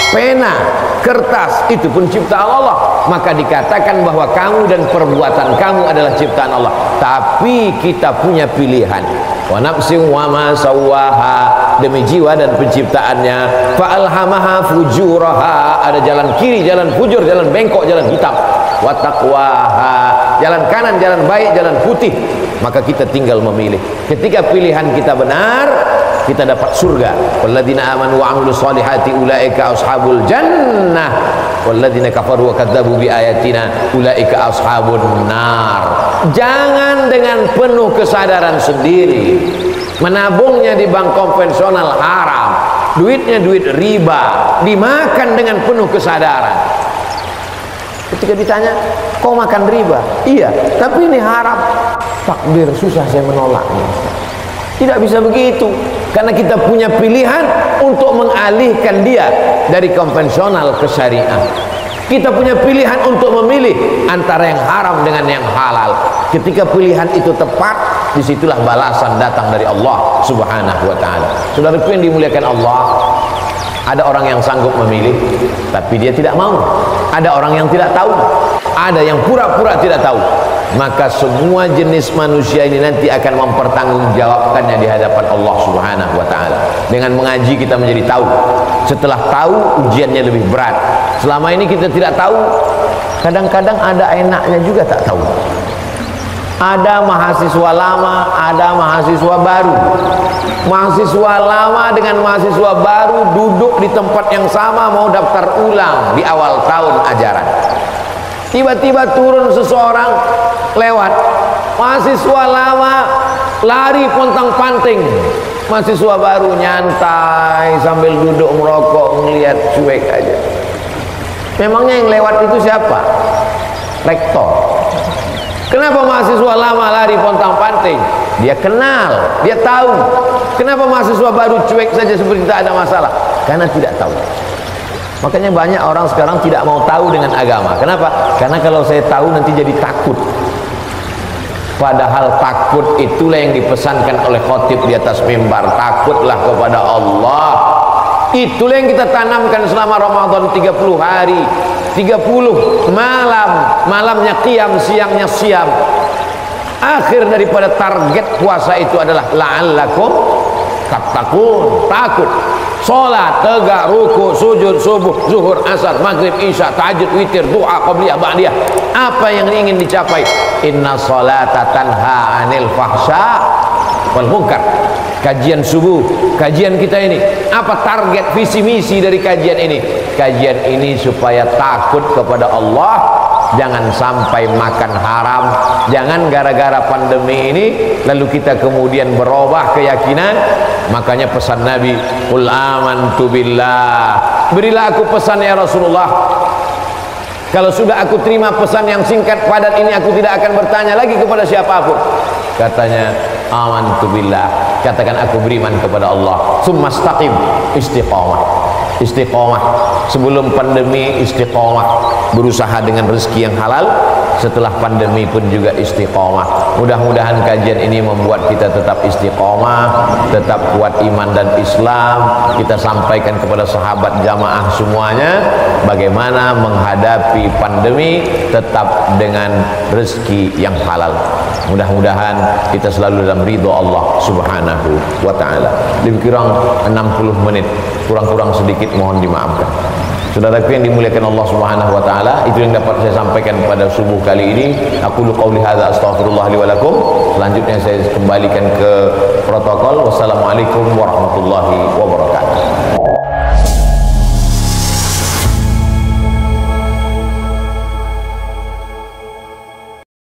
Pena, kertas, itu pun ciptaan Allah. Maka dikatakan bahwa kamu dan perbuatan kamu adalah ciptaan Allah. Tapi kita punya pilihan. Wa nafsin wa ma sawwaha, demi jiwa dan penciptaannya. Fa alhamaha fujuraha, ada jalan kiri, jalan fujur, jalan bengkok, jalan hitam. Wa taqwaha, jalan kanan, jalan baik, jalan putih. Maka kita tinggal memilih. Ketika pilihan kita benar, kita dapat surga. Walladzina amanu wa 'amilus solihati ulaika ashabul jannah walladzina kafaru wa kadzdzabu bi ayatina ulaika ashabun nar. Jangan dengan penuh kesadaran sendiri menabungnya di bank konvensional haram, duitnya duit riba, dimakan dengan penuh kesadaran. Ketika ditanya, kau makan riba? Iya, tapi ini haram. Takbir, susah saya menolaknya. Tidak bisa begitu, karena kita punya pilihan untuk mengalihkan dia dari konvensional ke syariah. Kita punya pilihan untuk memilih antara yang haram dengan yang halal. Ketika pilihan itu tepat, disitulah balasan datang dari Allah Subhanahu wa ta'ala. Saudaraku yang dimuliakan Allah, ada orang yang sanggup memilih, tapi dia tidak mau. Ada orang yang tidak tahu, ada yang pura-pura tidak tahu. Maka semua jenis manusia ini nanti akan mempertanggungjawabkannya di hadapan Allah Subhanahu wa ta'ala. Dengan mengaji kita menjadi tahu. Setelah tahu, ujiannya lebih berat. Selama ini kita tidak tahu, kadang-kadang ada enaknya juga tak tahu. Ada mahasiswa lama, ada mahasiswa baru. Mahasiswa lama dengan mahasiswa baru duduk di tempat yang sama, mau daftar ulang di awal tahun ajaran. Tiba-tiba turun seseorang lewat, mahasiswa lama lari pontang-panting, mahasiswa baru nyantai sambil duduk merokok, melihat cuek aja. Memangnya yang lewat itu siapa? Rektor. Kenapa mahasiswa lama lari pontang-panting? Dia kenal, dia tahu. Kenapa mahasiswa baru cuek saja seperti tak ada masalah? Karena tidak tahu. Makanya banyak orang sekarang tidak mau tahu dengan agama. Kenapa? Karena kalau saya tahu nanti jadi takut. Padahal takut itulah yang dipesankan oleh khotib di atas mimbar. Takutlah kepada Allah. Itulah yang kita tanamkan selama Ramadan 30 hari, 30 malam. Malamnya qiyam, siangnya siam. Akhir daripada target puasa itu adalah la'allakum tattaqun, takut. Salat, tegak, ruku, sujud, subuh, zuhur, asar, maghrib, isya, tahajud, witir, doa, qabliyah, ba'diyah. Apa yang ingin dicapai? Inna salata tanha 'anil fahsya wal munkar. Kajian subuh, kajian kita ini, apa target visi misi dari kajian ini? Kajian ini supaya takut kepada Allah. Jangan sampai makan haram. Jangan gara-gara pandemi ini lalu kita kemudian berubah keyakinan. Makanya pesan Nabi, qul amantu billah, berilah aku pesan ya Rasulullah. Kalau sudah aku terima pesan yang singkat padat ini, aku tidak akan bertanya lagi kepada siapapun. Katanya, amantu billah, katakan aku beriman kepada Allah. Tsumastaqim, istiqamah. Istiqamah sebelum pandemi, istiqamah berusaha dengan rezeki yang halal. Setelah pandemi pun juga istiqamah. Mudah-mudahan kajian ini membuat kita tetap istiqamah, tetap kuat iman dan Islam. Kita sampaikan kepada sahabat jamaah semuanya bagaimana menghadapi pandemi tetap dengan rezeki yang halal. Mudah-mudahan kita selalu dalam ridho Allah Subhanahu wa ta'ala. Lebih kurang 60 menit, kurang-kurang sedikit mohon dimaafkan. Saudaraku yang dimuliakan Allah Subhanahu wa taala, itu yang dapat saya sampaikan pada subuh kali ini. Aku qauli hadza astaghfirullah li wa lakum. Selanjutnya saya kembalikan ke protokol. Wassalamualaikum warahmatullahi wabarakatuh.